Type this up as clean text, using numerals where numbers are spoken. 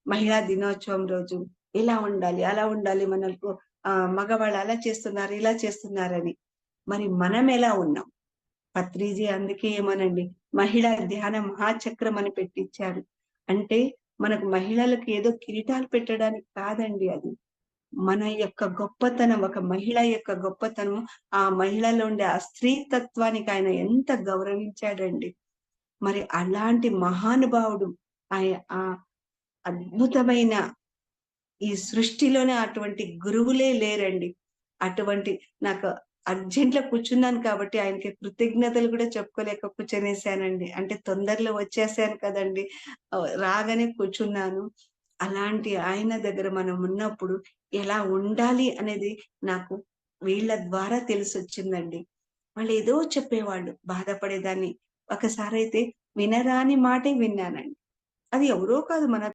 మహిళా దినోత్సవం రోజు ఇలా ఉండాలి, అలా ఉండాలి మనకు మగవాళ్ళు అలా చేస్తున్నారు, ఇలా చేస్తున్నారని. మరి మనం ఎలా ఉన్నాం? పత్రిజీ అందుకే ఏమోనండి మహిళా ధ్యాన మహాచక్రం అని పెట్టిచ్చారు. అంటే మనకు మహిళలకు ఏదో కిరీటాలు పెట్టడానికి కాదండి అది. మన యొక్క గొప్పతనం, ఒక మహిళ యొక్క గొప్పతనం, ఆ మహిళలో ఉండే ఆ స్త్రీతత్వానికి ఆయన ఎంత గౌరవించాడండి. మరి అలాంటి మహానుభావుడు ఆ అద్భుతమైన ఈ సృష్టిలోనే అటువంటి గురువులే లేరండి. అటువంటి నాకు అర్జెంట్‌లో కూర్చున్నాను కాబట్టి ఆయనకి కృతజ్ఞతలు కూడా చెప్పుకోలేక కూర్చొనేసానండి. అంటే తొందరలో వచ్చేసాను కదండీ! రాగానే కూర్చున్నాను. అలాంటి ఆయన దగ్గర మనం ఉన్నప్పుడు ఎలా ఉండాలి అనేది నాకు వీళ్ళ ద్వారా తెలిసొచ్చిందండి. వాళ్ళేదో చెప్పేవాళ్ళు. బాధపడేదాన్ని. ఒకసారైతే వినరాని మాటే విన్నానండి. అది ఎవరో కాదు మన